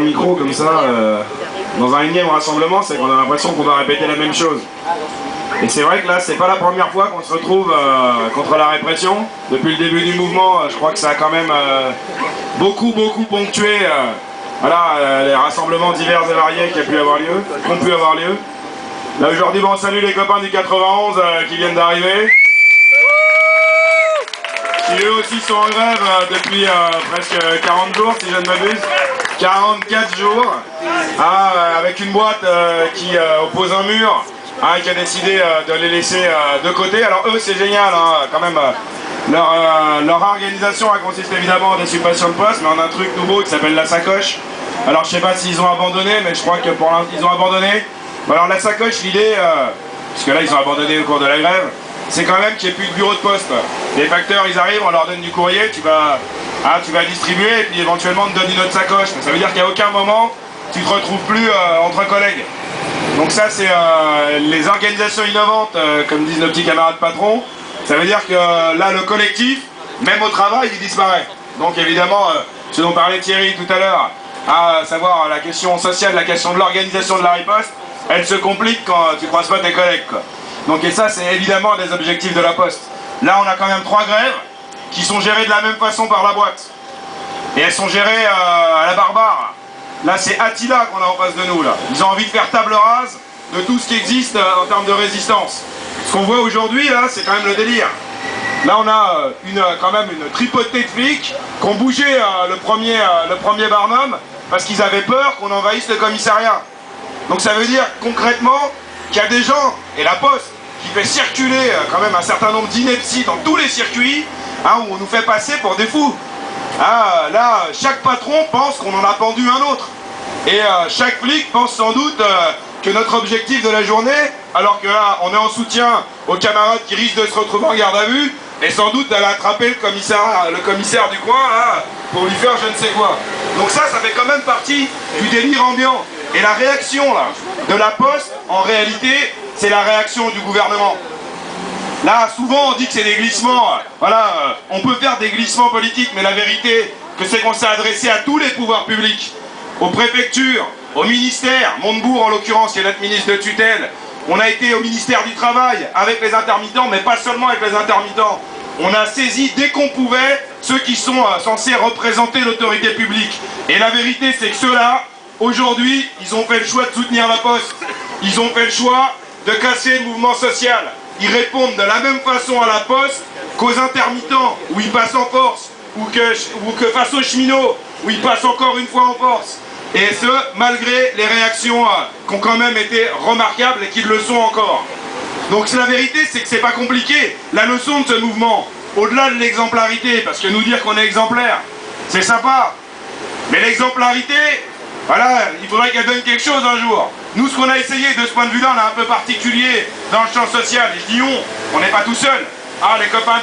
le micro comme ça, dans un énième rassemblement, c'est qu'on a l'impression qu'on va répéter la même chose. Et c'est vrai que là, c'est pas la première fois qu'on se retrouve contre la répression. Depuis le début du mouvement, je crois que ça a quand même beaucoup ponctué voilà, les rassemblements divers et variés qui ont pu avoir lieu. Là aujourd'hui, bon, on salue les copains du 91 qui viennent d'arriver, qui eux aussi sont en grève depuis presque 40 jours, si je ne m'abuse. 44 jours, avec une boîte qui oppose un mur, qui a décidé de les laisser de côté. Alors eux, c'est génial, quand même. Leur organisation consiste évidemment en des suppressions de postes, mais en un truc nouveau qui s'appelle la sacoche. Alors je sais pas s'ils ont abandonné, mais je crois que pour l'instant ils ont abandonné. Alors la sacoche, l'idée, puisque là ils ont abandonné au cours de la grève, c'est quand même qu'il n'y ait plus de bureau de poste. Les facteurs, ils arrivent, on leur donne du courrier, tu vas distribuer et puis éventuellement on te donne une autre sacoche. Mais ça veut dire qu'à aucun moment tu te retrouves plus entre collègues. Donc ça c'est les organisations innovantes, comme disent nos petits camarades patrons. Ça veut dire que là le collectif, même au travail, il disparaît. Donc évidemment, ce dont parlait Thierry tout à l'heure, à savoir la question sociale, la question de l'organisation de la riposte, elle se complique quand tu croises pas tes collègues, quoi. Donc et ça c'est évidemment un des objectifs de la Poste. Là on a quand même 3 grèves qui sont gérées de la même façon par la boîte. Et elles sont gérées à la barbare. Là c'est Attila qu'on a en face de nous là. Ils ont envie de faire table rase de tout ce qui existe en termes de résistance. Ce qu'on voit aujourd'hui là, c'est quand même le délire. Là on a quand même une tripotée de flics qui ont bougé le premier Barnum parce qu'ils avaient peur qu'on envahisse le commissariat. Donc ça veut dire concrètement qu'il y a des gens, et la Poste, qui fait circuler quand même un certain nombre d'inepties dans tous les circuits, où on nous fait passer pour des fous. Là, chaque patron pense qu'on en a pendu un autre. Et chaque flic pense sans doute que notre objectif de la journée, alors que là, on est en soutien aux camarades qui risquent de se retrouver en garde à vue, et sans doute d'aller attraper le commissaire du coin, là, pour lui faire je ne sais quoi. Donc ça fait quand même partie du délire ambiant. Et la réaction là, de la Poste, en réalité, c'est la réaction du gouvernement. Là, souvent, on dit que c'est des glissements. Voilà, on peut faire des glissements politiques, mais la vérité, c'est qu'on s'est adressé à tous les pouvoirs publics, aux préfectures, au ministère, Montebourg en l'occurrence, qui est notre ministre de tutelle. On a été au ministère du Travail avec les intermittents, mais pas seulement avec les intermittents. On a saisi dès qu'on pouvait ceux qui sont censés représenter l'autorité publique. Et la vérité, c'est que ceux-là, aujourd'hui, ils ont fait le choix de soutenir la Poste. Ils ont fait le choix de casser le mouvement social. Ils répondent de la même façon à la Poste qu'aux intermittents, où ils passent en force, ou que face aux cheminots, où ils passent encore une fois en force. Et ce, malgré les réactions qui ont quand même été remarquables et qui le sont encore. Donc la vérité, c'est que c'est pas compliqué. La leçon de ce mouvement, au-delà de l'exemplarité, parce que nous dire qu'on est exemplaire, c'est sympa. Mais l'exemplarité, voilà, il faudrait qu'elle donne quelque chose un jour. Nous, ce qu'on a essayé de ce point de vue-là, on est un peu particulier dans le champ social. Et je dis on n'est pas tout seul. Les copains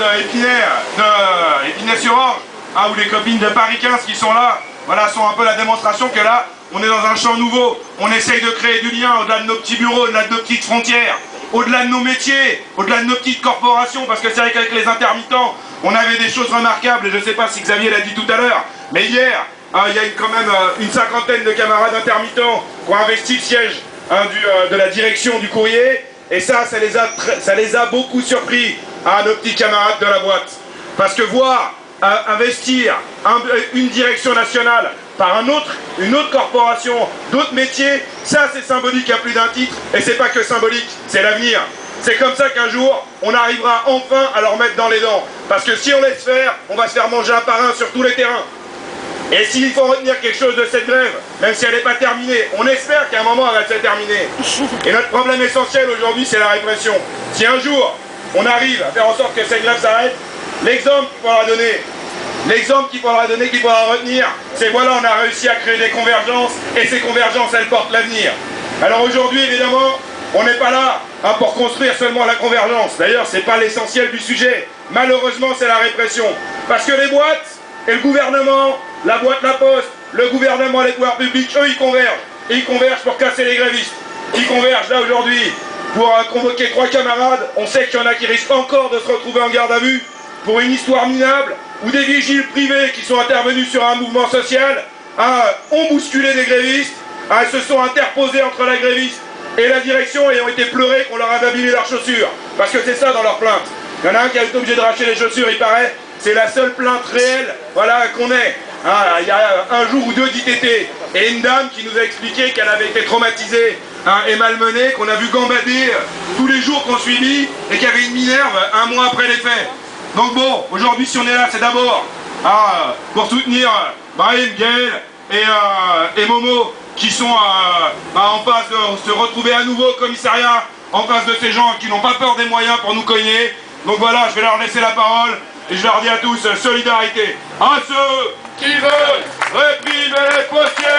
d'Épinay-sur-Orge, ou les copines de Paris 15 qui sont là, voilà, sont un peu la démonstration que là, on est dans un champ nouveau. On essaye de créer du lien au-delà de nos petits bureaux, au-delà de nos petites frontières, au-delà de nos métiers, au-delà de nos petites corporations, parce que c'est vrai qu'avec les intermittents, on avait des choses remarquables, et je ne sais pas si Xavier l'a dit tout à l'heure, mais hier, il y a quand même une 50aine de camarades intermittents qui ont investi le siège de la direction du courrier, et ça les a beaucoup surpris à nos petits camarades de la boîte. Parce que voir investir une direction nationale par une autre corporation, d'autres métiers, ça c'est symbolique à plus d'un titre, et c'est pas que symbolique, c'est l'avenir. C'est comme ça qu'un jour, on arrivera enfin à leur mettre dans les dents. Parce que si on laisse faire, on va se faire manger un par un sur tous les terrains. Et s'il faut retenir quelque chose de cette grève, même si elle n'est pas terminée, on espère qu'à un moment elle va se terminer. Et notre problème essentiel aujourd'hui, c'est la répression. Si un jour, on arrive à faire en sorte que cette grève s'arrête, l'exemple qu'il faudra donner, qu'il faudra retenir, c'est voilà, on a réussi à créer des convergences, et ces convergences, elles portent l'avenir. Alors aujourd'hui, évidemment, on n'est pas là pour construire seulement la convergence. D'ailleurs, c'est pas l'essentiel du sujet. Malheureusement, c'est la répression. Parce que les boîtes et le gouvernement, la boîte, la Poste, le gouvernement, les pouvoirs publics, eux, ils convergent. Et ils convergent pour casser les grévistes. Ils convergent là aujourd'hui pour convoquer 3 camarades. On sait qu'il y en a qui risquent encore de se retrouver en garde à vue pour une histoire minable, ou des vigiles privés qui sont intervenus sur un mouvement social, ont bousculé des grévistes, se sont interposés entre la gréviste et la direction et ont été pleurés qu'on leur avait abîmé leurs chaussures. Parce que c'est ça dans leur plainte. Il y en a un qui a été obligé de racheter les chaussures, il paraît. C'est la seule plainte réelle, voilà, qu'on ait. Il y a un jour ou deux d'ITT. Et une dame qui nous a expliqué qu'elle avait été traumatisée et malmenée, qu'on a vu gambader tous les jours qu'on suivit et qu'il y avait une minerve un mois après les faits. Donc bon, aujourd'hui si on est là, c'est d'abord pour soutenir Brahim, Gaël et Momo qui sont en face de se retrouver à nouveau au commissariat en face de ces gens qui n'ont pas peur des moyens pour nous cogner. Donc voilà, je vais leur laisser la parole et je leur dis à tous solidarité à ceux qui veulent réprimer les postiers.